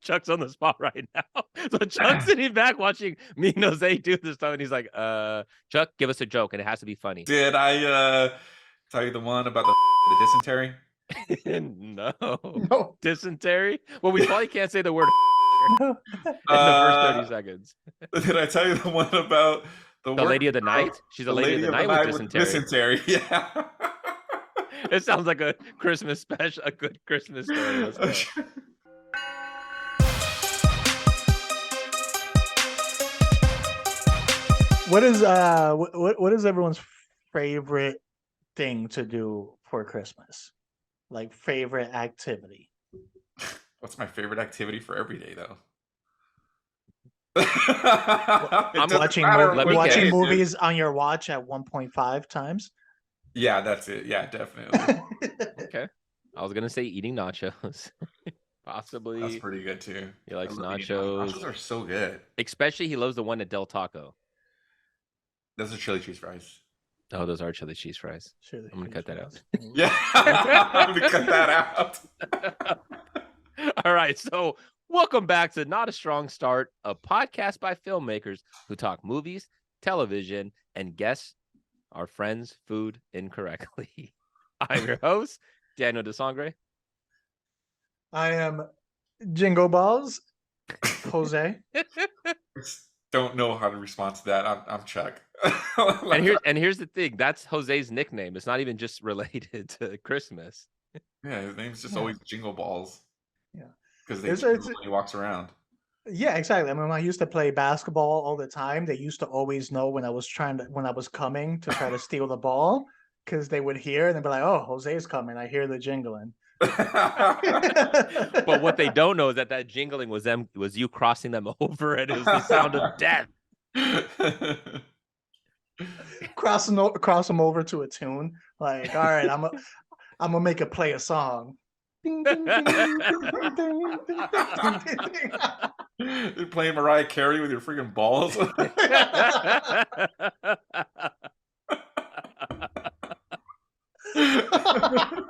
Chuck's on the spot right now. So Chuck's sitting back watching me and Jose do this stuff, and he's like, Chuck, give us a joke, and it has to be funny. Did I tell you the one about the dysentery? No. Dysentery? Well, we probably can't say the word in the first 30 seconds. Did I tell you the one about the lady of the night? She's a lady of the night with dysentery. Yeah. It sounds like a Christmas special, a good Christmas story. Let's go. What is everyone's favorite thing to do for Christmas? Like favorite activity? What's my favorite activity for every day though? I'm watching movies on your watch at 1.5 times. Yeah, that's it. Yeah, definitely. Okay. I was gonna say eating nachos. Possibly. That's pretty good too. He likes nachos. Nachos are so good. Especially he loves the one at Del Taco. Those are chili cheese fries. Oh, those are chili cheese fries. I'm gonna cut that out. Yeah, I'm gonna cut that out. All right, so welcome back to Not a Strong Start, a podcast by filmmakers who talk movies, television, and guess our friends' food incorrectly. I'm your host, Daniel de Sangre. I am Jingle Balls, Jose. Don't know how to respond to that. I'm Chuck. and here's the thing. That's Jose's nickname. It's not even just related to Christmas. Yeah, his name's just always Jingle Balls. Yeah, because he walks around. Yeah, exactly. I mean, when I used to play basketball all the time, they used to always know when I was coming to try to steal the ball, because they would hear and they'd be like, "Oh, Jose's coming. I hear the jingling." But what they don't know is that jingling was you crossing them over, and it was the sound of death. Cross them over to a tune. Like, all right, I'm gonna make it play a song. Ding, ding, ding, ding, ding, ding, ding, ding. You're playing Mariah Carey with your freaking balls.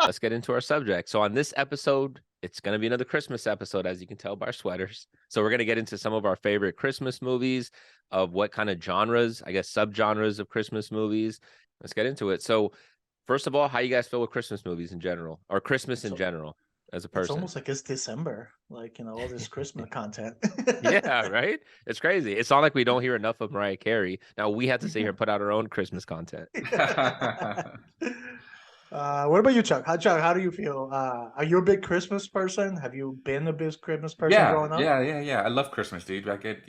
Let's get into our subject. So on this episode, it's going to be another Christmas episode, as you can tell by our sweaters. So we're going to get into some of our favorite Christmas movies, of what kind of genres, I guess subgenres of Christmas movies. Let's get into it. So first of all, how you guys feel with Christmas movies in general, or Christmas in general as a person? It's almost like it's December, like, all this Christmas content. Yeah, right? It's crazy. It's not like we don't hear enough of Mariah Carey. Now we have to sit here and put out our own Christmas content. What about you, Chuck? How do you feel? Are you a big Christmas person? Have you been a big Christmas person growing up? Yeah. I love Christmas, dude. I get,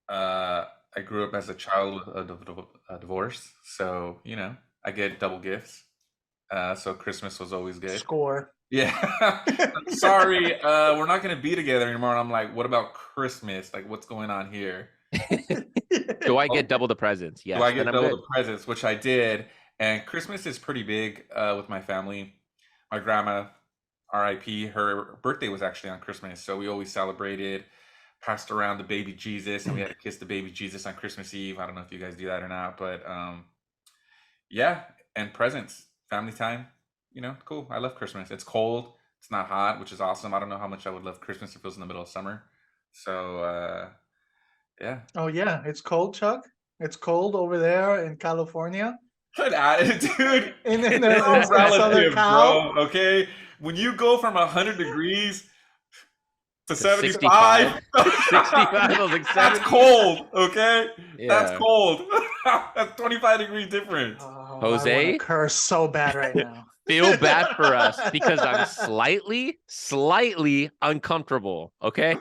I grew up as a child with a divorce, so I get double gifts. So Christmas was always good. Score. Yeah. Sorry, we're not gonna be together anymore. And I'm like, what about Christmas? Like, what's going on here? Do I get double the presents? Yes. Do I get double the presents? Which I did. And Christmas is pretty big with my family. My grandma, R.I.P., her birthday was actually on Christmas. So we always celebrated, passed around the baby Jesus, and we had to kiss the baby Jesus on Christmas Eve. I don't know if you guys do that or not, but yeah, and presents, family time, cool. I love Christmas. It's cold. It's not hot, which is awesome. I don't know how much I would love Christmas if it was in the middle of summer. So, yeah. Oh, yeah. It's cold, Chuck? It's cold over there in California? Good attitude. In relative, bro. Okay, when you go from 100 degrees to 75, 65, that's cold. Okay, yeah. That's cold. That's 25 degrees difference. Oh, Jose, I want to curse so bad right now. Feel bad for us because I'm slightly uncomfortable. Okay.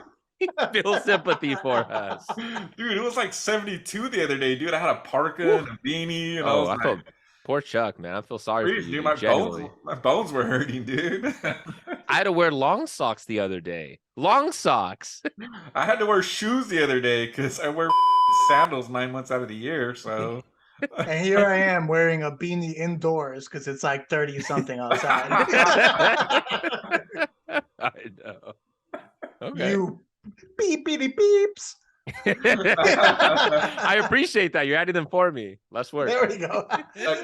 Feel sympathy for us, dude. It was like 72 the other day, dude. I had a parka and a beanie, and I felt poor Chuck, man. I feel sorry for you. Dude, my bones were hurting, dude. I had to wear long socks the other day. Long socks. I had to wear shoes the other day because I wear sandals 9 months out of the year. So, and here I am wearing a beanie indoors because it's like 30 something outside. I know. Okay. You beepity beeps. I appreciate that. You're adding them for me. Less work. There we go.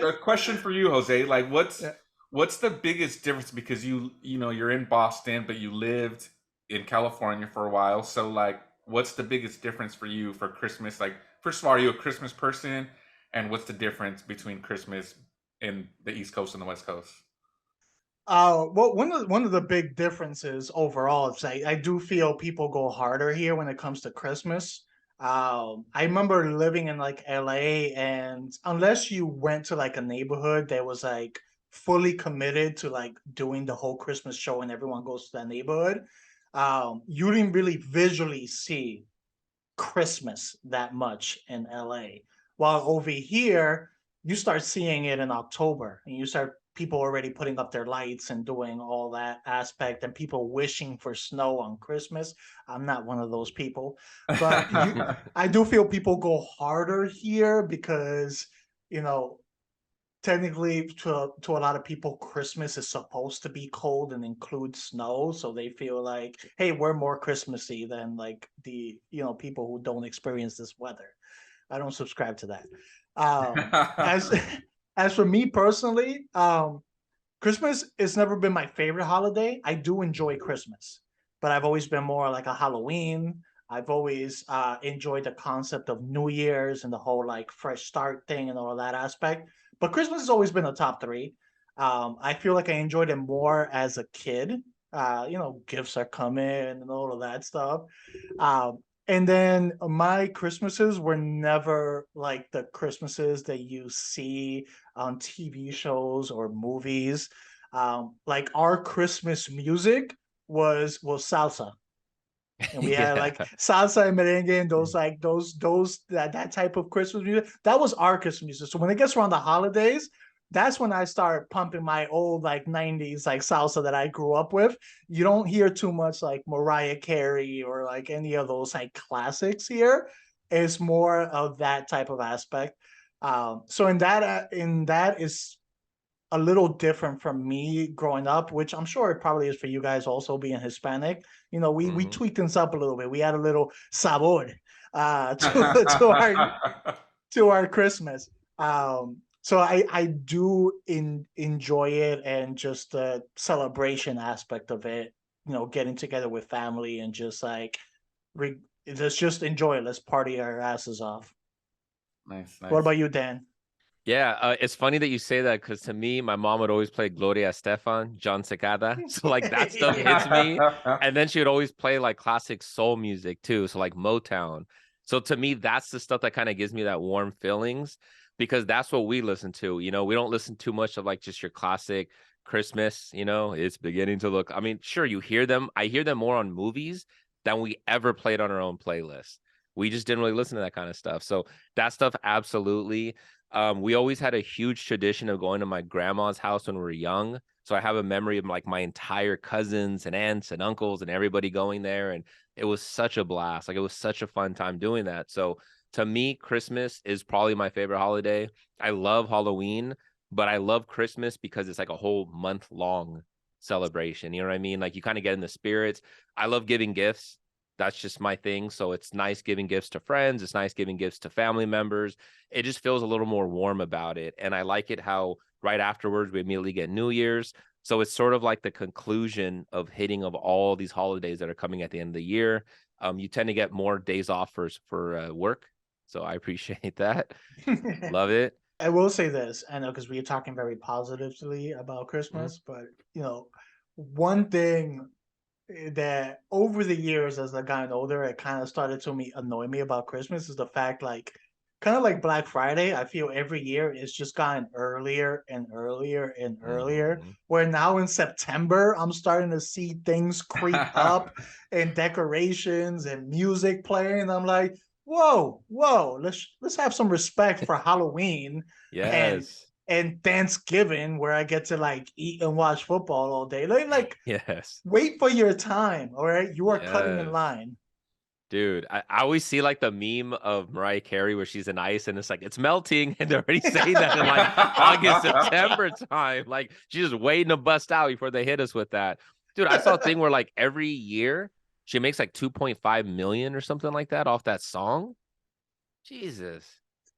A question for you, Jose. Like, what's the biggest difference? Because you're in Boston, but you lived in California for a while. So like, what's the biggest difference for you for Christmas? Like, first of all, are you a Christmas person? And what's the difference between Christmas in the East Coast and the West Coast? Well, one of the big differences overall is I do feel people go harder here when it comes to Christmas. I remember living in like LA, and unless you went to like a neighborhood that was like fully committed to like doing the whole Christmas show and everyone goes to that neighborhood, you didn't really visually see Christmas that much in LA. While over here, you start seeing it in October and you start people already putting up their lights and doing all that aspect and people wishing for snow on Christmas. I'm not one of those people, but I do feel people go harder here because, you know, technically to a lot of people Christmas is supposed to be cold and include snow, so they feel like, hey, we're more Christmassy than like the people who don't experience this weather. I don't subscribe to that. As as for me personally, Christmas has never been my favorite holiday. I do enjoy Christmas, but I've always been more like a Halloween. I've always enjoyed the concept of New Year's and the whole like fresh start thing and all of that aspect. But Christmas has always been a top three. I feel like I enjoyed it more as a kid. Gifts are coming and all of that stuff. Um, and then my Christmases were never like the Christmases that you see on TV shows or movies. Like our Christmas music was salsa, and we had like Yeah. salsa and merengue and those that type of Christmas music. That was our Christmas music. So when it gets around the holidays, that's when I start pumping my old like 90s like salsa that I grew up with. You don't hear too much like Mariah Carey or like any of those like classics here. It's more of that type of aspect. So in that is a little different from me growing up, which I'm sure it probably is for you guys also being Hispanic. We Mhm. tweaked things up a little bit. We had a little sabor to our Christmas. So I do enjoy it and just the celebration aspect of it. Getting together with family and just like let's just enjoy it. Let's party our asses off. Nice, What nice. about you, Dan? Yeah, it's funny that you say that because to me, my mom would always play Gloria Estefan, John Secada. So like that stuff Yeah. hits me. And then she would always play like classic soul music too. So like Motown. So to me, that's the stuff that kind of gives me that warm feelings because that's what we listen to. We don't listen too much of like just your classic Christmas, it's beginning to look. I mean, sure, you hear them. I hear them more on movies than we ever played on our own playlist. We just didn't really listen to that kind of stuff. So that stuff absolutely. We always had a huge tradition of going to my grandma's house when we were young. So I have a memory of like my entire cousins and aunts and uncles and everybody going there. And it was such a blast. Like it was such a fun time doing that. So to me, Christmas is probably my favorite holiday. I love Halloween, but I love Christmas because it's like a whole month long celebration. You know what I mean? Like you kind of get in the spirits. I love giving gifts. That's just my thing. So it's nice giving gifts to friends. It's nice giving gifts to family members. It just feels a little more warm about it. And I like it how right afterwards we immediately get New Year's. So it's sort of like the conclusion of hitting of all these holidays that are coming at the end of the year. You tend to get more days off for work. So I appreciate that. Love it. I will say this, I know because we are talking very positively about Mhm. Christmas, but one thing that over the years as I've gotten older, it kind of started to annoy me about Christmas is the fact like kind of like Black Friday, I feel every year it's just gotten earlier and earlier and earlier. Mhm. Where now in September, I'm starting to see things creep up and decorations and music playing. I'm like, whoa, whoa, let's have some respect for Halloween and Yes. and Thanksgiving, where I get to like eat and watch football all day. Like Yes. wait for your time, all right? You are cutting in Yes. line. Dude, I always see like the meme of Mariah Carey where she's in ice and it's like it's melting, and they're already saying that in like August, September time. Like she's just waiting to bust out before they hit us with that. Dude, I saw a thing where like every year she makes like 2.5 million or something like that off that song. Jesus.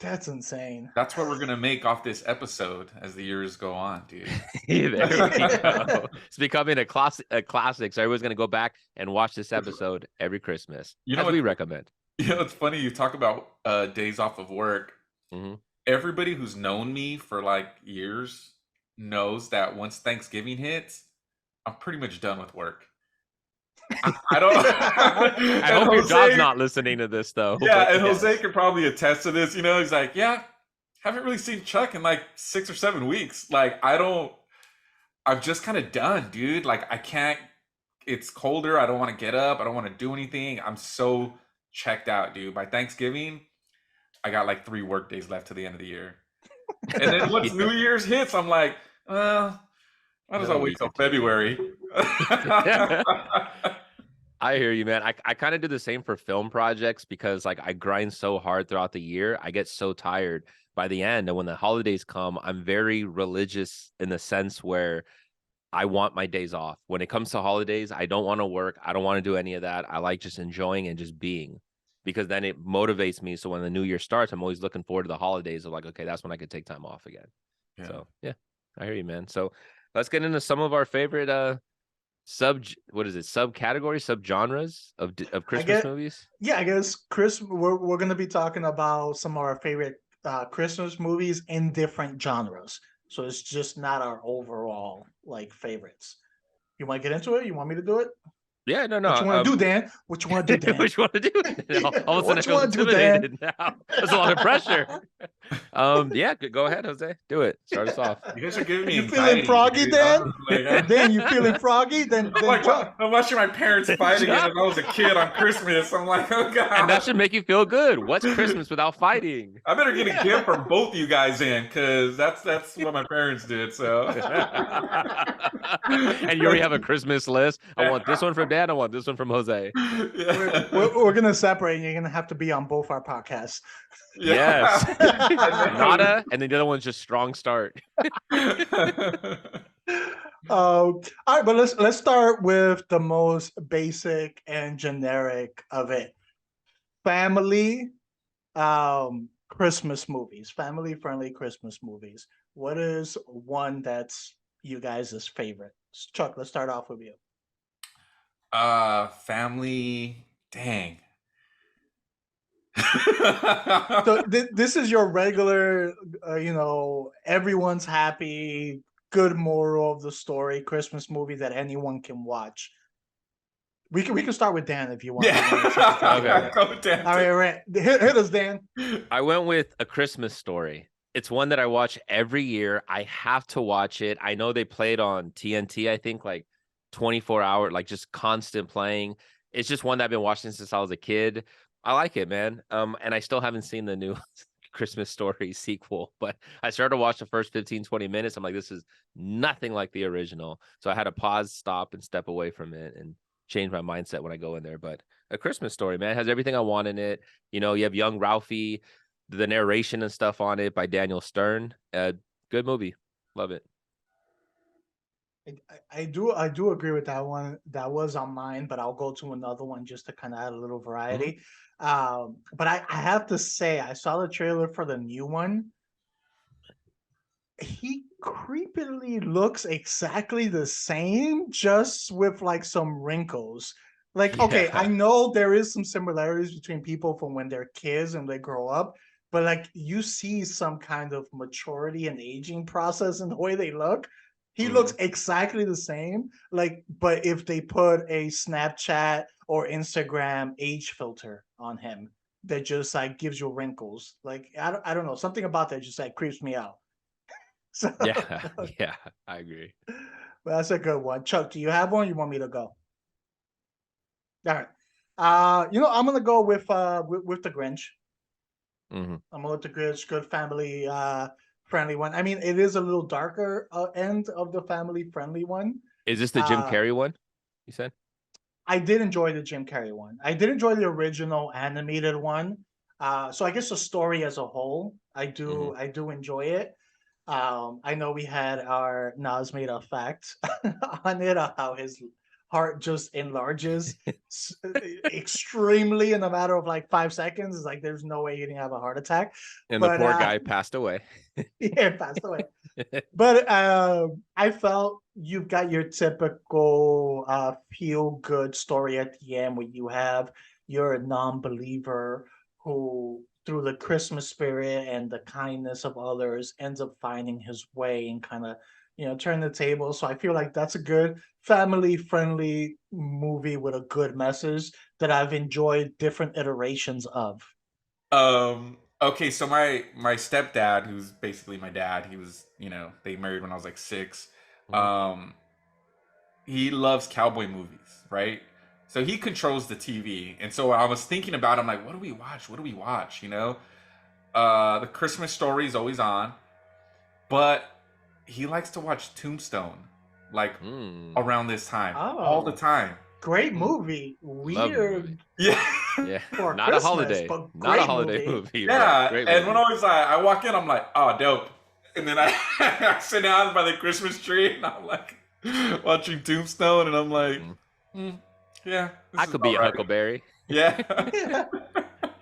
That's insane. That's what we're gonna make off this episode as the years go on, dude. There we go. It's becoming a classic. So everyone's gonna go back and watch this episode every Christmas, You know as we what? recommend. You know, it's funny you talk about days off of work. Hmm. Everybody who's known me for like years knows that once Thanksgiving hits, I'm pretty much done with work. I don't. I hope your dog's not listening to this, though. Yeah, but and yes. Jose could probably attest to this. You know, he's like, yeah, haven't really seen Chuck in like 6 or 7 weeks. Like, I'm just kind of done, dude. Like, I can't. It's colder. I don't want to get up. I don't want to do anything. I'm so checked out, dude. By Thanksgiving, I got like 3 work days left to the end of the year. And then once New Year's hits, I'm like, well, might as well wait till February. I hear you, man. I kind of do the same for film projects because like I grind so hard throughout the year. I get so tired by the end. And when the holidays come, I'm very religious in the sense where I want my days off. When it comes to holidays, I don't want to work. I don't want to do any of that. I like just enjoying and just being, because then it motivates me. So when the new year starts, I'm always looking forward to the holidays of like, okay, that's when I could take time off again. Yeah. So yeah, I hear you, man. So let's get into some of our favorite subcategories, subgenres of Christmas movies. Yeah, I guess we're gonna be talking about some of our favorite Christmas movies in different genres. So it's just not our overall like favorites. You want to get into it? You want me to do it? Yeah, no. What you want to do, Dan? What you want to do, Dan? What you want to do? All of a sudden, What I you feel want to do, Dan? intimidated now. There's a lot of pressure. Yeah, go ahead, Jose. Do it. Start us off. You guys are giving me You anxiety, feeling froggy, dude. Dan? Like, Dan, you feeling froggy? Then I'm watching my parents fight again. If I was a kid on Christmas, I'm like, oh god. And that should make you feel good. What's Christmas without fighting? I better get a gift from both you guys in, because that's what my parents did. So. And you already have a Christmas list. I want this one from Dad. I want this one from Jose. Yeah. we're gonna separate. And you're gonna have to be on both our podcasts. Yes. Nada, and then the other one's just strong start. All right, but let's start with the most basic and generic of it. Family Christmas movies, family friendly Christmas movies. What is one that's you guys' favorite? Chuck, let's start off with you. Family, dang. So this is your regular, everyone's happy, good moral of the story Christmas movie that anyone can watch. We can start with Dan if you want. Yeah. Okay. Go with Dan. All right. Hit us, Dan. I went with A Christmas Story. It's one that I watch every year. I have to watch it. I know they played on TNT, I think, like 24 hour, like just constant playing. It's just one that I've been watching since I was a kid. I like it, man. And I still haven't seen the new Christmas Story sequel, but I started to watch the first 15, 20 minutes. I'm like, this is nothing like the original. So I had to pause, stop, and step away from it and change my mindset when I go in there. But A Christmas Story, man, has everything I want in it. You know, you have young Ralphie, the narration and stuff on it by Daniel Stern. Good movie. Love it. I do agree with that one. That was on mine, but I'll go to another one just to kind of add a little variety. But I have to say, I saw the trailer for the new one. He creepily looks exactly the same, just with like some wrinkles. Like, okay, I know there is some similarities between people from when they're kids and they grow up, but like you see some kind of maturity and aging process in the way they look. He looks exactly the same, like, but if they put a Snapchat or Instagram age filter on him that just like gives you wrinkles, like I don't know, something about that just like creeps me out. So Yeah, I agree. Well, that's a good one. Chuck, do you have one? You want me to go? All right. I'm gonna go with the Grinch. I'm gonna let the Grinch, good family friendly one. I mean, it is a little darker end of the family friendly one. Is this the Jim Carrey one? You said? I did enjoy the Jim Carrey one. I did enjoy the original animated one. So I guess the story as a whole, I do enjoy it. I know we had our Nas made a fact on it, how his heart just enlarges extremely in a matter of like 5 seconds. It's like there's no way you didn't have a heart attack. And But the poor guy passed away. yeah, passed away. But I felt you've got your typical feel good story at the end where you have your non-believer who, through the Christmas spirit and the kindness of others, ends up finding his way and kind of, turn the table. So I feel like that's a good family-friendly movie with a good message that I've enjoyed different iterations of. Okay, so my stepdad, who's basically my dad, he was, they married when I was like 6. Um, he loves cowboy movies, right? So he controls the TV. And so I was thinking about, I'm like, what do we watch? What do we watch? The Christmas Story is always on, but he likes to watch Tombstone, like around this time, all the time. Great movie. Weird. Yeah. Yeah. For Not Christmas, a holiday. but Not a great holiday movie. movie. Yeah. Great And movie. when I walk in, I'm like, oh, dope. And then I, I sit down by the Christmas tree and I'm like watching Tombstone and I'm like, yeah. I could be a Huckleberry. Yeah.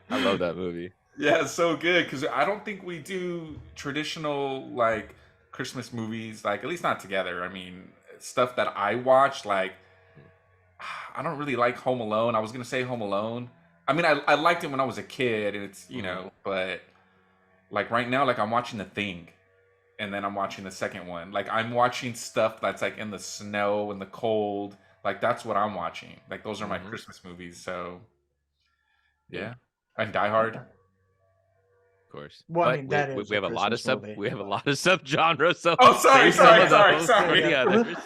I love that movie. Yeah, it's so good because I don't think we do traditional like Christmas movies, like at least not together. I mean, stuff that I watch, like I don't really like Home Alone. I was gonna say Home Alone. I mean, I liked it when I was a kid, and it's but like right now, like I'm watching The Thing, and then I'm watching the second one. Like I'm watching stuff that's like in the snow and the cold. Like that's what I'm watching. Like those are my Christmas movies. So yeah, and Die Hard. Of course. Well, but I mean, that is we have a lot of Christmas movie. we have a lot of subgenres. So Oh, sorry, save some of sorry. those for the others.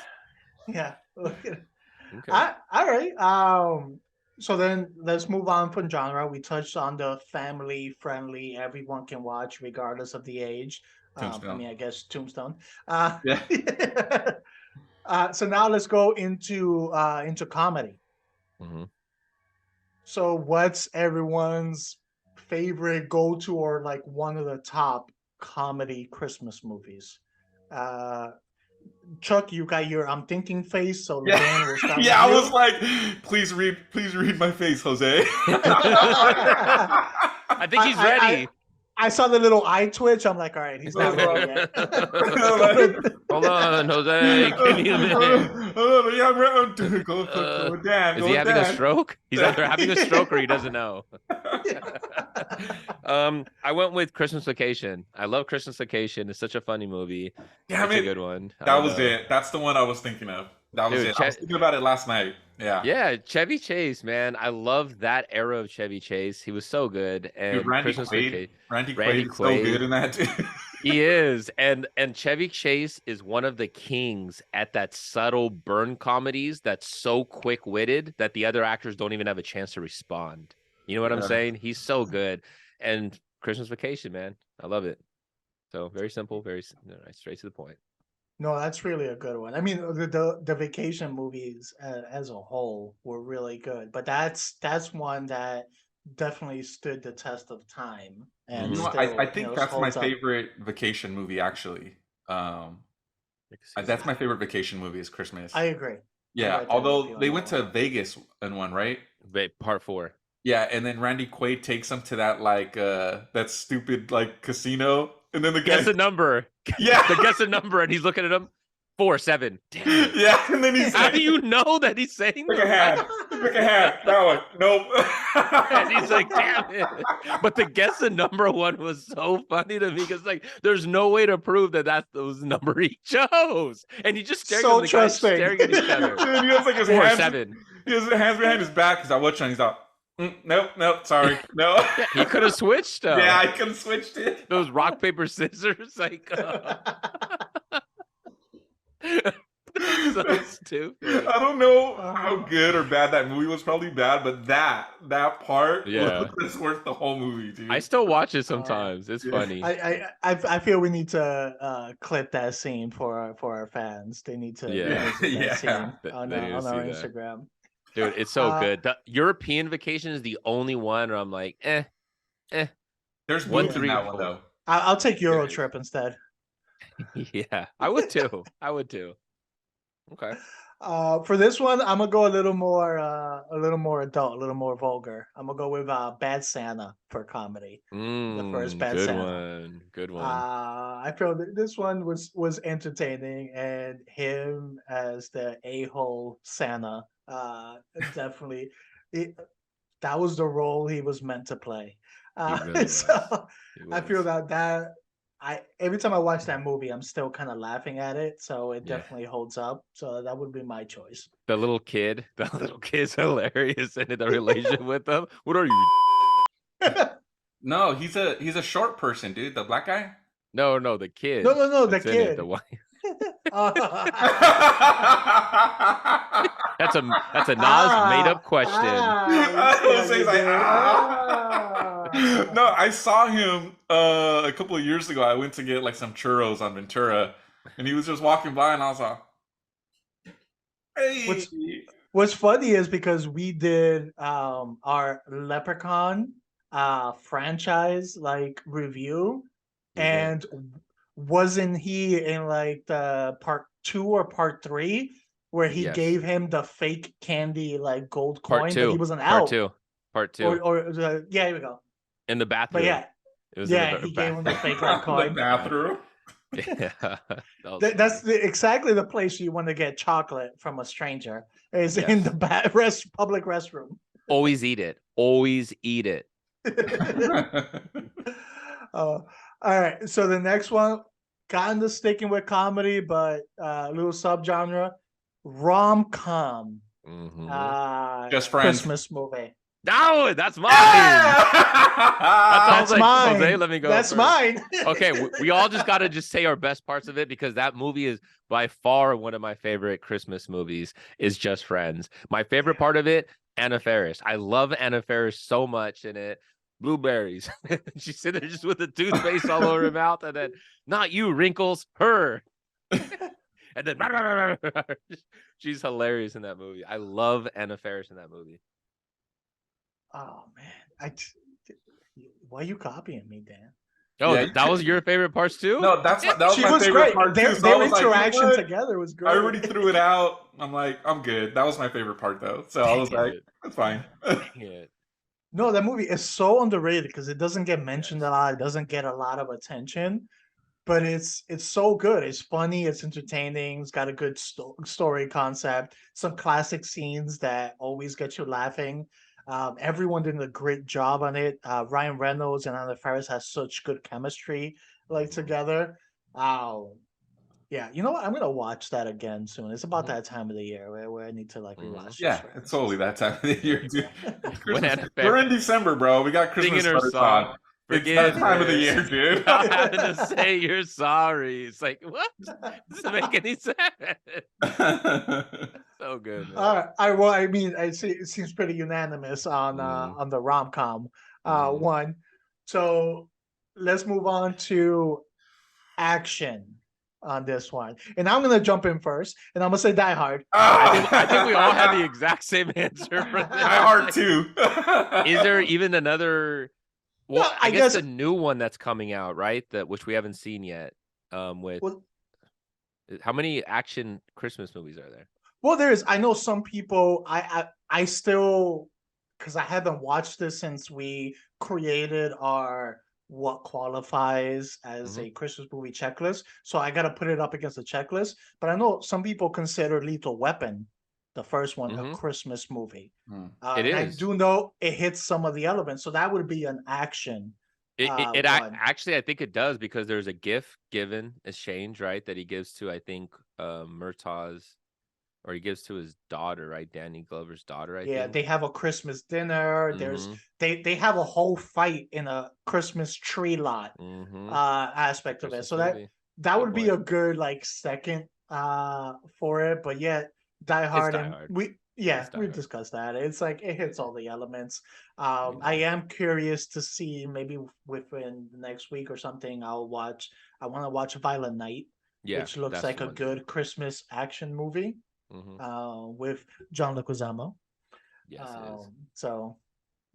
Yeah. Okay. All right. So then let's move on from genre. We touched on the family friendly, everyone can watch regardless of the age. I mean, I guess Tombstone. Yeah. So now let's go into comedy. So what's everyone's favorite go-to or like one of the top comedy Christmas movies? Chuck, you got your I'm thinking face, so LeVan will start. Yeah, I was like, please read my face, Jose. I think he's ready. I saw the little eye twitch. I'm like, all right, he's not ready yet. Hold on, Jose. Give me a minute. Go down. Is he having a stroke? He's either having a stroke or he doesn't know. I went with Christmas Vacation. I love Christmas Vacation. It's such a funny movie. Damn it's it. A good one. That was it. That's the one I was thinking of. That was it. I was thinking about it last night. Yeah. Yeah, Chevy Chase, man. I love that era of Chevy Chase. He was so good. And dude, Randy Quaid is so good in that too. He is. And Chevy Chase is one of the kings at that subtle burn comedies that's so quick-witted that the other actors don't even have a chance to respond. You know what I'm saying? He's so good. And Christmas Vacation, man. I love it. So very simple, very straight to the point. No, that's really a good one. I mean, the vacation movies as a whole were really good, but that's one that definitely stood the test of time. And still, I think that's my favorite vacation movie, actually. That's my favorite vacation movie is Christmas. I agree. Yeah, although they went to Vegas in one, right? Part 4. Yeah, and then Randy Quaid takes him to that like that stupid like casino, and then the guy guess a number. Yeah, guess a number, and he's looking at him. 4, 7. Damn it. Yeah, and then he's how do you know that he's saying pick a hand? Pick a hand. That one. Nope. And he's like, damn it. But the guess a number one was so funny to me because like there's no way to prove that was the number he chose. And he just staring at the guys staring at each other. Dude, he has like his 4, hands, 7. He has his hands behind his back because I watched and he's like, nope, sorry, no. Yeah, he could have switched. Yeah, I could have switched it. Those rock paper scissors, like. So stupid. I don't know how good or bad that movie was. Probably bad, but that part was worth the whole movie, dude. I still watch it sometimes. It's funny. I feel we need to clip that scene for our fans. They need to that scene on our Instagram. Dude, it's so good. The European Vacation is the only one where I'm like, There's boobs in that one though. I'll take Euro Trip instead. Yeah, I would too. Okay. For this one, I'm gonna go a little more adult, a little more vulgar. I'm gonna go with Bad Santa for comedy. The first Bad Good Santa. one. Good one. I feel that this one was entertaining, and him as the a-hole Santa, definitely, that was the role he was meant to play. He really was. So He I feel was. that every time I watch that movie, I'm still kind of laughing at it. So it Yeah. definitely holds up. So that would be my choice. The little kid's hilarious and the relation with them. What are you? No, he's a short person, dude. The black guy. No, the kid. No, the that's in it, kid. the wife. That's a Nas made up question. Jose's like, No, I saw him a couple of years ago. I went to get like some churros on Ventura, and he was just walking by, and I was like, "Hey." What's funny is because we did our Leprechaun franchise like review, and wasn't he in like the part 2 or part 3 where he gave him the fake candy like gold coin, but he wasn't out. Part two. Or yeah, here we go. In the bathroom. But yeah, it was he gave him the fake like coin. The bathroom. Yeah, that's exactly the place you want to get chocolate from a stranger. Is in the public restroom. Always eat it. Always eat it. All right. So the next one, kind of sticking with comedy, but a little subgenre, rom-com. Just Friends. Christmas movie. No, that's mine. That's mine. Jose, let me go. That's first. mine. Okay, we all just got to just say our best parts of it, because that movie is by far one of my favorite Christmas movies. Is Just Friends. My favorite part of it, Anna Faris. I love Anna Faris so much in it. Blueberries. She's sitting there just with the toothpaste all over her mouth, and then not you, wrinkles, her. And then she's hilarious in that movie. I love Anna Faris in that movie. Oh man, why are you copying me, Dan? Oh, yeah, that was your favorite parts too? No, that was she my was favorite great. part too. So their interaction together was great. I already threw it out. I'm like, I'm good. That was my favorite part though. So I was like, that's fine. No, that movie is so underrated because it doesn't get mentioned a lot. It doesn't get a lot of attention, but it's so good. It's funny. It's entertaining. It's got a good story concept. Some classic scenes that always get you laughing. Everyone did a great job on it. Ryan Reynolds and Anna Faris has such good chemistry, like together. Yeah, you know what? I'm gonna watch that again soon. It's about that time of the year where I need to like rewatch. Yeah, it's totally that time of the year, dude. We're in December, bro. We got Christmas sweaters on. It's that time of the year, dude. Not having to say you're sorry. It's like, what? Doesn't make any sense. So good. Man. Well, I mean, I see it seems pretty unanimous on the rom-com one. So let's move on to action on this one, and I'm gonna jump in first, and I'm gonna say Die Hard. I think we all have the exact same answer for this. Die Hard 2. Is there even another? Well, no, I guess the new one that's coming out, right? Which we haven't seen yet. How many action Christmas movies are there? Well, I know some people. I still, because I haven't watched this since we created our what qualifies as a Christmas movie checklist. So I got to put it up against the checklist. But I know some people consider Lethal Weapon, the first one, a Christmas movie. It is. I do know it hits some of the elements. So that would be an action. Actually, I think it does, because there's a gift given, exchange, right? That he gives to, I think, Murtaugh's, or he gives to his daughter, right? Danny Glover's daughter, I think. They have a Christmas dinner. They have a whole fight in a Christmas tree lot aspect of it. So that would be a good like second for it. But yeah, Die Hard, we've discussed that. It's like it hits all the elements. I am curious to see, maybe within the next week or something, I want to watch Violent Night, which looks like a good Christmas action movie. With John Leguizamo. Yes. So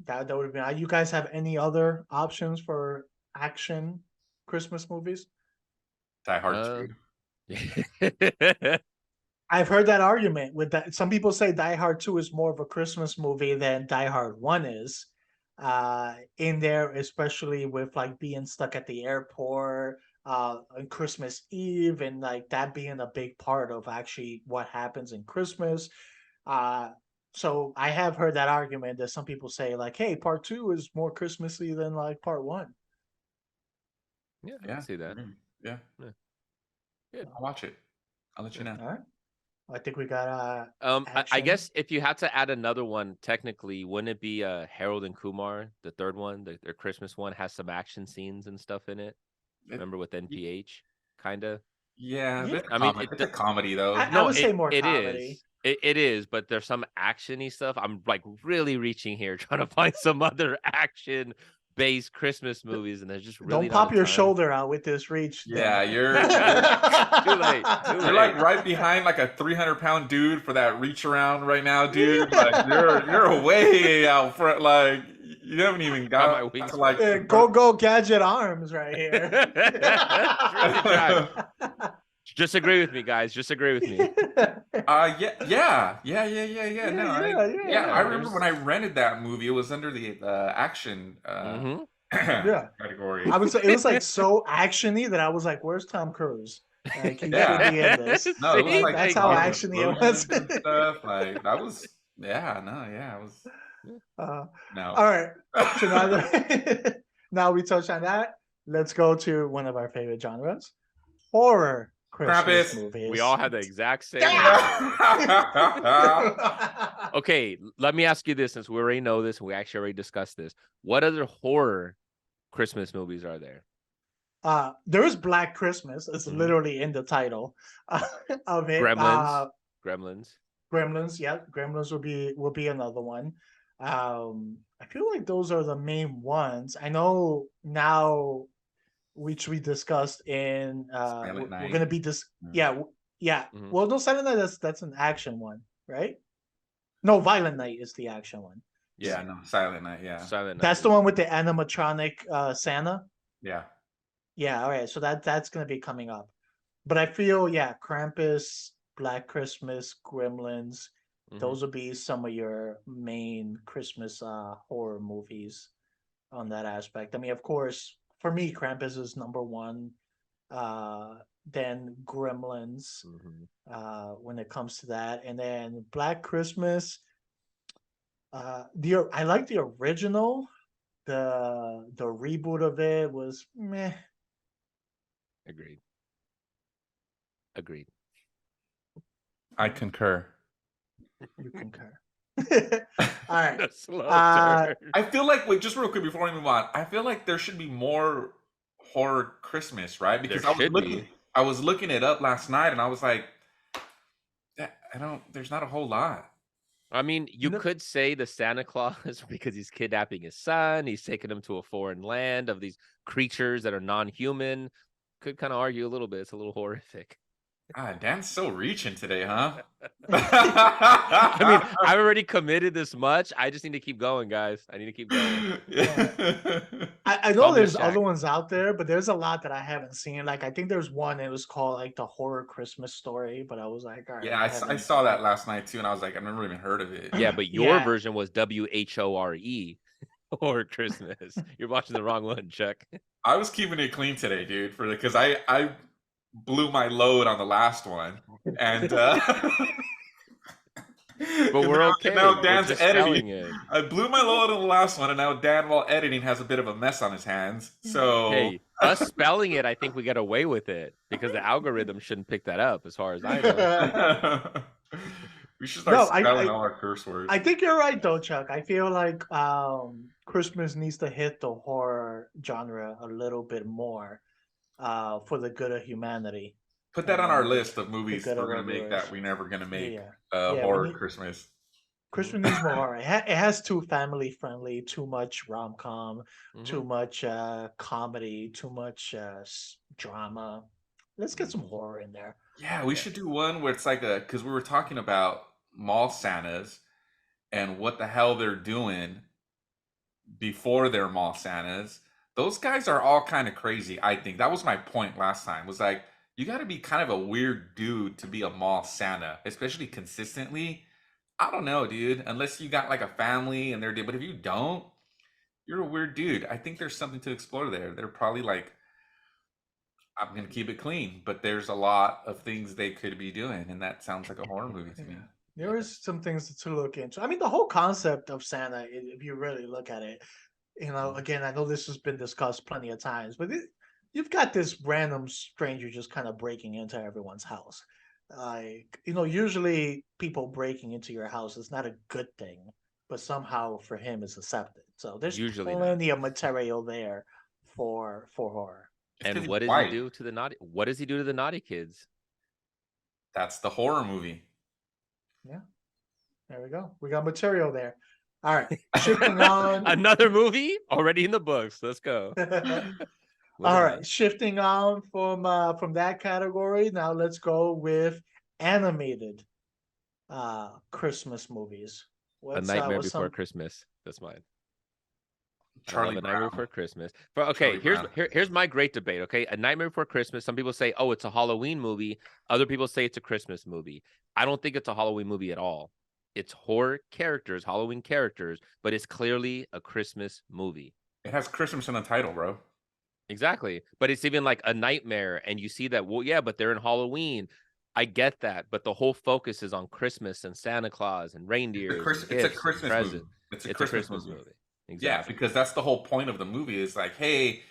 that would be. You guys have any other options for action Christmas movies? Die Hard 2. I've heard that argument with that. Some people say Die Hard 2 is more of a Christmas movie than Die Hard 1 is. In there, especially with like being stuck at the airport on Christmas Eve, and like that being a big part of actually what happens in Christmas. Uh so I have heard that argument that some people say like, hey, part 2 is more Christmassy than like part 1. Yeah, I Yeah, can see that. yeah. Yeah. Good. I'll watch it. I'll let you know. All right. I think we got I action. guess if you had to add another one, technically, wouldn't it be Harold and Kumar, the third one, their Christmas one, has some action scenes and stuff in it? Remember with NPH, kind of. Yeah, Yeah. I mean, it's a comedy though. I No, would say more it comedy. is. It is, but there's some actiony stuff. I'm like really reaching here, trying to find some other action-based Christmas movies, and there's just really Don't not pop a your ton. shoulder out with this reach. Yeah, you're Too late. Too you're late. like right behind like a 300-pound dude for that reach around right now, dude. Like you're way out front. Like you haven't even Got my got wings to like Go gadget arms right here. Really try. Just agree with me, guys. Just agree with me. Yeah. No, Yeah, I remember when I rented that movie. It was under the action Yeah. category. I was. It was like so actiony that I was like, "Where's Tom Cruise? Like he should be in this." No, it was See? like That's a how lot of actiony it was. explosions and stuff. Like that was it was no. All right. So now we touched on that. Let's go to one of our favorite genres: horror Christmas Krampus. movies. We all have the exact same. Yeah. Okay, let me ask you this, since we already know this and we actually already discussed this. What other horror Christmas movies are there? There is Black Christmas. It's literally in the title of it. Gremlins. Gremlins, yeah, Gremlins will be another one. I feel like those are the main ones. I know now, which we discussed in Silent we're Night. gonna be yeah. Mhm. Well, no, Silent Night that's an action one, right? No, Violent Night is the action one. Yeah, no, Silent Night, yeah. Silent Night. That's the one with the animatronic Santa. Yeah. Yeah, all right. So that's gonna be coming up. But I feel, yeah, Krampus, Black Christmas, Gremlins, those will be some of your main Christmas horror movies on that aspect. I mean, of course, for me, Krampus is number one. Then Gremlins, when it comes to that, and then Black Christmas. I like the original. The reboot of it was meh. Agreed. I concur. You concur. All right. A slow turn. I feel like, wait, just real quick before we move on, I feel like there should be more horror Christmas, right? Because I was looking it up last night and I was like, there's not a whole lot. I mean, you could say the Santa Claus because he's kidnapping his son. He's taking him to a foreign land of these creatures that are non-human. Could kind of argue a little bit. It's a little horrific. Dan's so reaching today, huh? I mean, I've already committed this much. I just need to keep going, guys. I need to keep going. I know there's other ones out there, but there's a lot that I haven't seen. Like, I think there's one, it was called like the Horror Christmas Story, but I was like, all right. Yeah, I saw that last night too, and I was like, I've never even heard of it. Yeah, but your version was WHORE, Horror Christmas. You're watching the wrong one, Chuck. I was keeping it clean today, dude, because I blew my load on the last one, and but we're okay. Now Dan's editing it. I blew my load on the last one, and now Dan, while editing, has a bit of a mess on his hands. So hey, us spelling it, I think we get away with it because the algorithm shouldn't pick that up, as far as I know. We should start spelling all our curse words. I think you're right, though, Chuck. I feel like Christmas needs to hit the horror genre a little bit more for the good of humanity. Put that on our list of movies we're going to make that we're never going to make. Horror Christmas. Christmas needs more horror. It has too family friendly, too much rom-com, too much comedy, too much drama. Let's get some horror in there. Yeah, we should do one where it's like because we were talking about mall Santas and what the hell they're doing before they're mall Santas. Those guys are all kind of crazy, I think. That was my point last time. Was like, you got to be kind of a weird dude to be a mall Santa, especially consistently. I don't know, dude. Unless you got like a family and but if you don't, you're a weird dude. I think there's something to explore there. They're probably like, I'm gonna keep it clean, but there's a lot of things they could be doing, and that sounds like a horror movie to me. Yeah. There is some things to look into. I mean, the whole concept of Santa, if you really look at it, again, I know this has been discussed plenty of times, but you've got this random stranger just kind of breaking into everyone's house. Like, usually people breaking into your house is not a good thing, but somehow for him it's accepted. So there's Usually not. plenty of material there for horror. It's And because he's what does he white. do to the naughty? What does he do to the naughty kids? That's the horror movie. Yeah, there we go. We got material there. All right, shifting on. Another movie already in the books. Let's go. All right, shifting on from that category. Now let's go with animated Christmas movies. A Nightmare Before Christmas. That's mine. I love A Nightmare Before Christmas. Okay, here's my great debate. Okay, A Nightmare Before Christmas. Some people say, oh, it's a Halloween movie. Other people say it's a Christmas movie. I don't think it's a Halloween movie at all. It's horror characters, Halloween characters, but it's clearly a Christmas movie. It has Christmas in the title, bro. Exactly. But it's even like a nightmare, and you see that, well, yeah, but they're in Halloween. I get that, but the whole focus is on Christmas and Santa Claus and reindeers. It's a Christmas movie. It's a Christmas movie. Exactly. Yeah, because that's the whole point of the movie is like, hey,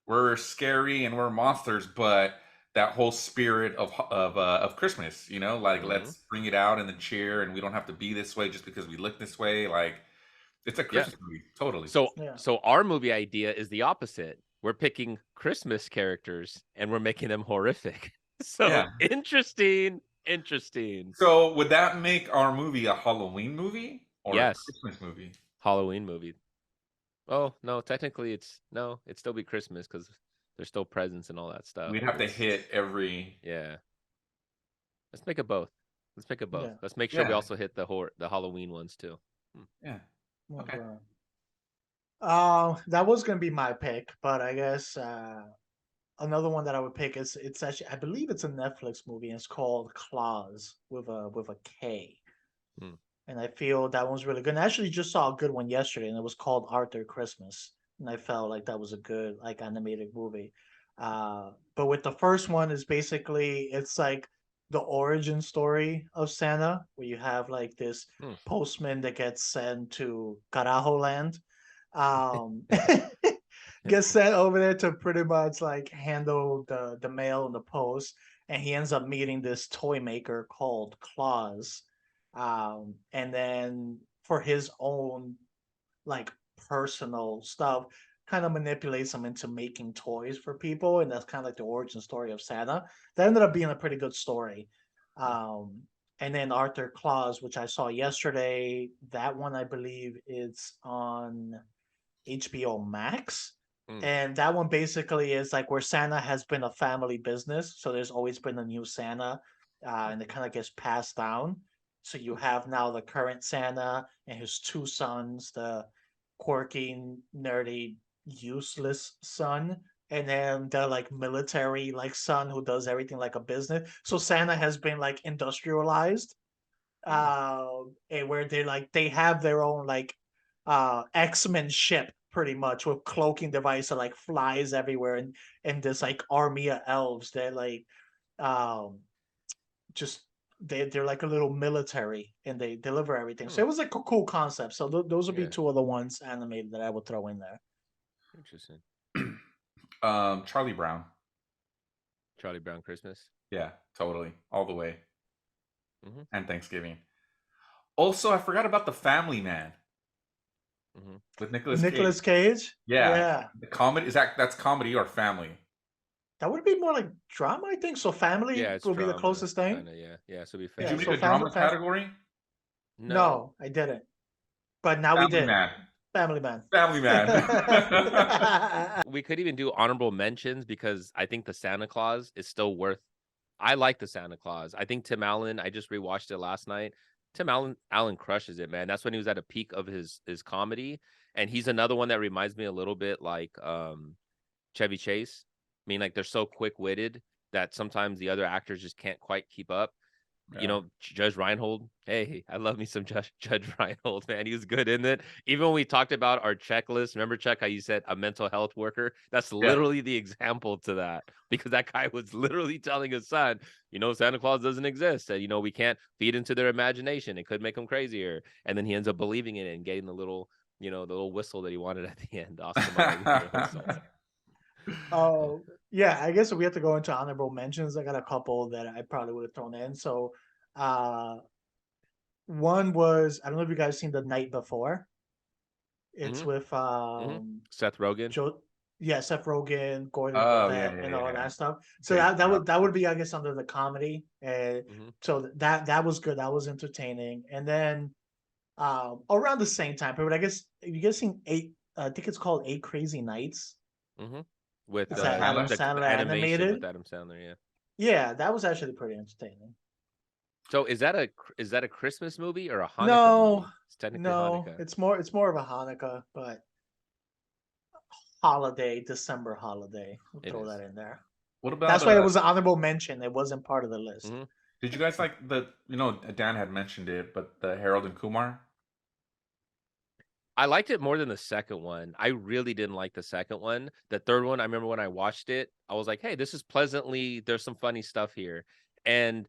we're scary and we're monsters, but that whole spirit of Christmas, like let's bring it out in the cheer, and we don't have to be this way just because we look this way. Like, it's a Christmas movie, totally. So our movie idea is the opposite. We're picking Christmas characters and we're making them horrific. So interesting. So would that make our movie a Halloween movie or a Christmas movie? Halloween movie. Oh no, technically it'd still be Christmas because there's still presents and all that stuff. We'd have to hit every. Yeah. Let's make it both. Yeah. Let's make sure we also hit the Halloween ones too. Yeah. Okay. That was gonna be my pick, but I guess another one that I would pick is it's actually I believe it's a Netflix movie and it's called Claus with a K. And I feel that one's really good. And I actually just saw a good one yesterday, and it was called Arthur Christmas. And I felt like that was a good animated movie. But with the first one is basically it's like the origin story of Santa, where you have like this postman that gets sent to Carajo Land. Gets sent over there to pretty much like handle the mail and the post, and he ends up meeting this toy maker called Claus. And then for his own like personal stuff, kind of manipulates him into making toys for people, and that's kind of like the origin story of Santa. That ended up being a pretty good story. And then Arthur Claus, which I saw yesterday, that one I believe is on HBO Max. And that one basically is like where Santa has been a family business, so there's always been a new Santa, and it kind of gets passed down. So you have now the current Santa and his two sons, the quirky, nerdy, useless son, and then the like military like son who does everything like a business. So Santa has been like industrialized, and where they have their own like X-Men ship pretty much with cloaking device that like flies everywhere, and this like army of elves that like just they're like a little military and they deliver everything. So it was like a cool concept. So those would be two of the ones animated that I would throw in there. Interesting. Charlie Brown Christmas. Yeah, totally, all the way. And Thanksgiving. Also, I forgot about The Family Man with Nicolas Cage. Yeah. The comedy that's comedy or family? That would be more like drama, I think. So family will be the closest thing. Kinda, yeah. So be fair. Did you make a drama category? No, I didn't. But now we did. Family Man. We could even do honorable mentions because I think the Santa Claus is still worth. I like the Santa Claus. I think Tim Allen. I just rewatched it last night. Tim Allen crushes it, man. That's when he was at a peak of his comedy, and he's another one that reminds me a little bit like Chevy Chase. I mean, like they're so quick-witted, that sometimes the other actors just can't quite keep up. You Yeah. know, Judge Reinhold. Hey, I love me some Judge Reinhold, man. He was good in it. Even when we talked about our checklist, remember, Chuck, how you said a mental health worker? That's Yeah. literally the example to that, because that guy was literally telling his son, you know, Santa Claus doesn't exist. And, you know, we can't feed into their imagination. It could make them crazier. And then he ends up believing it and getting the little, you know, the little whistle that he wanted at the end. Oscar Mayer whistle. Oh, yeah, I guess we have to go into honorable mentions. I got a couple that I probably would have thrown in. So, one was, I don't know if you guys seen The Night Before. It's with Seth Rogen. Joe, yeah, Seth Rogen, Gordon Oh, Levitt, yeah, and yeah, all yeah. that stuff. So Take that would be, I guess, under the comedy. And so that was good. That was entertaining. And then around the same time period, I guess, you guys seen I think it's called Eight Crazy Nights. With It's that Adam Sandler animation animated. with Adam Sandler, yeah. Yeah, that was actually pretty entertaining. So is that a Christmas movie or a Hanukkah No, movie? It's technically no, Hanukkah. it's more of a Hanukkah, but holiday, December holiday. We'll It throw is. that in there. What about That's why it was an honorable mention. It wasn't part of the list. Did you guys like the, you know, Dan had mentioned it, but the Harold and Kumar? I liked it more than the second one. I really didn't like the second one. The third one, I remember when I watched it, I was like, hey, this is pleasantly, there's some funny stuff here. And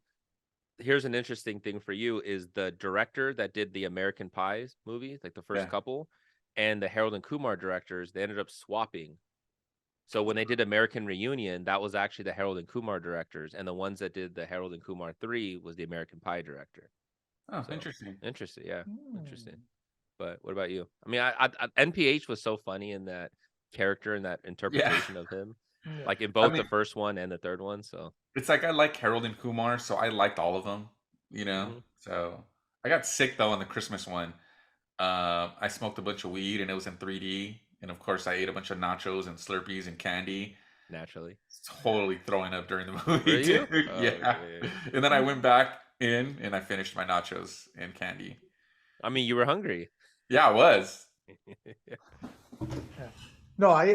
here's an interesting thing for you is the director that did the American Pies movie, like the first couple, and the Harold and Kumar directors, they ended up swapping. So when they did American Reunion, that was actually the Harold and Kumar directors, and the ones that did the Harold and Kumar 3 was the American Pie director. Oh, So, interesting. Interesting, yeah. Interesting. But what about you? I mean, I NPH was so funny in that character and that interpretation of him, like in both the first one and the third one. So it's like I like Harold and Kumar, so I liked all of them, you know. So I got sick though on the Christmas one. I smoked a bunch of weed and it was in 3D, and of course I ate a bunch of nachos and Slurpees and candy. Naturally, totally throwing up during the movie. Were you? Dude. Yeah. And then I went back in and I finished my nachos and candy. I mean, you were hungry. Yeah, I was. No, I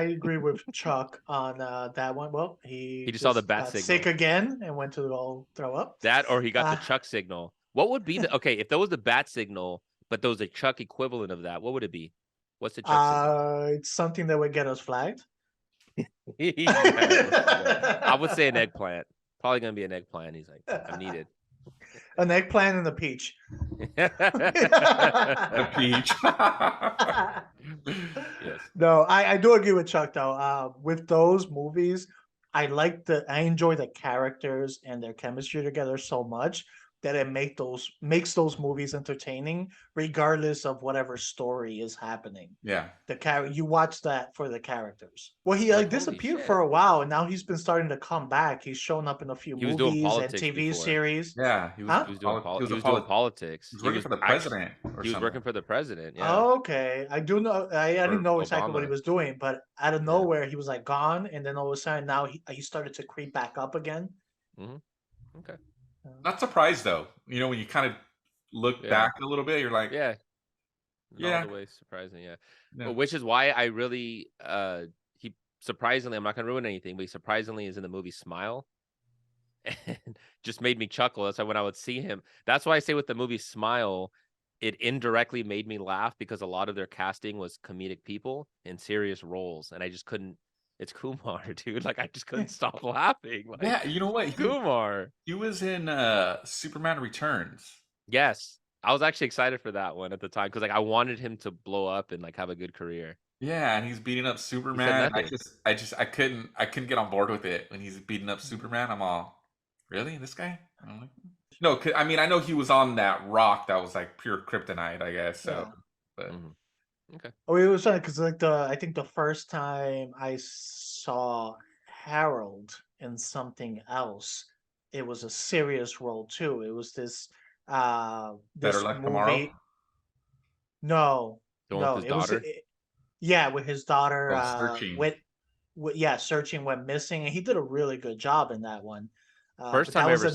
agree with Chuck on that one. Well, he just saw the bat got signal. sick again and went to go throw up. That, or he got the Chuck signal. What would be the if there was the bat signal, but there was a Chuck equivalent of that? What would it be? What's the Chuck signal? It's something that would get us flagged. I would say an eggplant. Probably gonna be an eggplant. He's like, I'm needed. An eggplant and a peach. A peach. Yes. No, I do agree with Chuck though. With those movies, I enjoy the characters and their chemistry together so much that it makes those movies entertaining, regardless of whatever story is happening. Yeah. You watch that for the characters. Well, he disappeared for a while, and now he's been starting to come back. He's shown up in a few movies and TV series. Yeah, he was doing politics. He was working for the president. He was working for the president. Yeah. Oh, okay, I do know. I didn't know exactly what he was doing, but out of nowhere, he was like gone, and then all of a sudden, now he started to creep back up again. Okay. Not surprised though. You know, when you kind of look back a little bit, you're like, not all the way surprising, Well, which is why I really he surprisingly, I'm not gonna ruin anything, but he surprisingly is in the movie Smile, and just made me chuckle. That's why when I would see him, that's why I say with the movie Smile, it indirectly made me laugh because a lot of their casting was comedic people in serious roles, and I just couldn't. It's Kumar, dude. Like I just couldn't stop laughing. Like, yeah, you know what? Kumar. He was in Superman Returns. Yes, I was actually excited for that one at the time because like I wanted him to blow up and like have a good career. Yeah, and he's beating up Superman. I couldn't get on board with it when he's beating up Superman. I'm all, really, this guy? No, I mean I know he was on that rock that was like pure kryptonite, I guess. So, but. Okay. Oh, it was funny because I think the first time I saw Harold in something else, it was a serious role too. It was this Better Luck movie. Tomorrow? No, the one with his daughter. With his daughter. Searching. Searching went missing, and he did a really good job in that one. First time I ever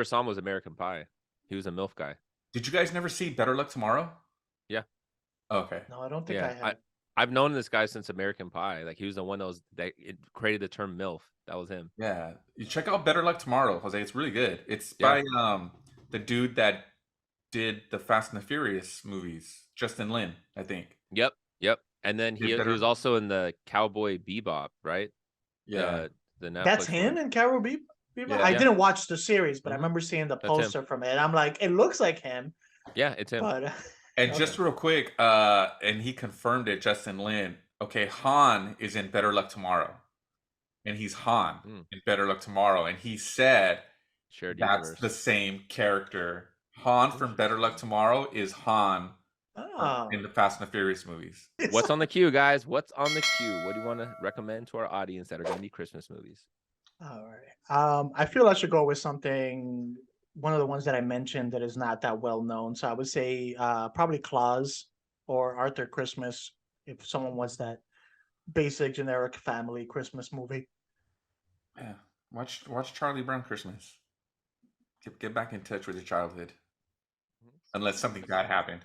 saw him was American Pie. He was a MILF guy. Did you guys never see Better Luck Tomorrow? Yeah. Okay. No, I don't think I have. I've known this guy since American Pie. Like he was the one that created the term MILF. That was him. Yeah, you check out Better Luck Tomorrow, Jose. It's really good. It's Yeah. by the dude that did the Fast and the Furious movies, Justin Lin, I think. Yep. And then he was also in the Cowboy Bebop, right? Yeah, The Netflix That's him one. in Carol Bebop? Yeah. I didn't watch the series, but I Mhm. remember seeing the That's him. poster from it. I'm like, it looks like him. Yeah, it's him. But and Okay. just real quick, and he confirmed it, Justin Lin. Okay, Han is in Better Luck Tomorrow, and he's Han in Better Luck Tomorrow, and he said Shared that's universe. the same character. Han from Better Luck Tomorrow is Han in the Fast and the Furious movies. What's on the queue, guys? What's on the queue? What do you want to recommend to our audience that are going to be Christmas movies? All right. I feel I should go with something. One of the ones that I mentioned that is not that well known. So I would say probably Claus or Arthur Christmas, if someone wants that basic generic family Christmas movie. Yeah, watch Charlie Brown Christmas. Get back in touch with your childhood, unless something bad happened.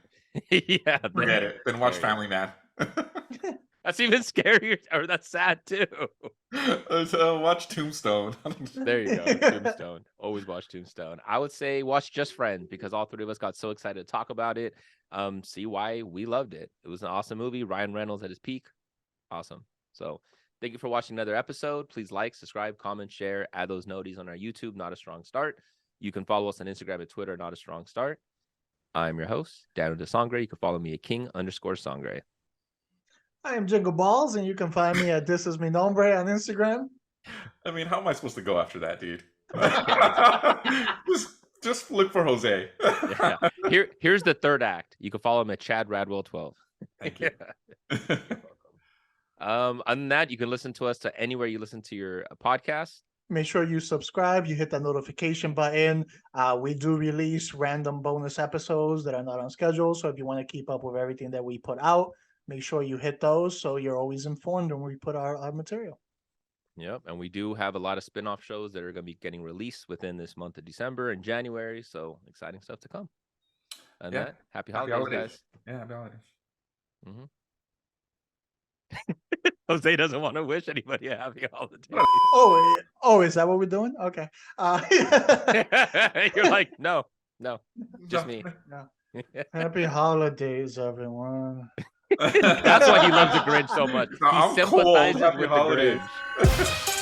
Yeah, Forget it. Then watch Family Man. That's even scarier, or that's sad too. So watch Tombstone. There you go, Tombstone. Always watch Tombstone. I would say watch Just Friends because all three of us got so excited to talk about it. See why we loved it. It was an awesome movie. Ryan Reynolds at his peak. Awesome. So thank you for watching another episode. Please like, subscribe, comment, share, add those noties on our YouTube, Not a Strong Start. You can follow us on Instagram and Twitter, Not a Strong Start. I'm your host, Daniel de Sangre. You can follow me at King_Sangre. I am Jingle Balls, and you can find me at This Is Mi Nombre on Instagram. I mean, how am I supposed to go after that, dude? just look for Jose. Yeah. Here's the third act. You can follow him at Chad Radwell 12. Thank you. Other than that, you can listen to us to anywhere you listen to your podcast. Make sure you subscribe. You hit that notification button. We do release random bonus episodes that are not on schedule. So if you want to keep up with everything that we put out, make sure you hit those so you're always informed when we put our material. Yep. And we do have a lot of spin-off shows that are going to be getting released within this month of December and January. So exciting stuff to come. And that, happy holidays, guys. Yeah, happy holidays. Mm-hmm. Jose doesn't want to wish anybody a happy holidays. Oh, is that what we're doing? Okay. You're like, no, just me. No. Happy holidays, everyone. That's why he loves the Grinch so much. He I'm sympathizes cold. Happy with holidays. the Grinch.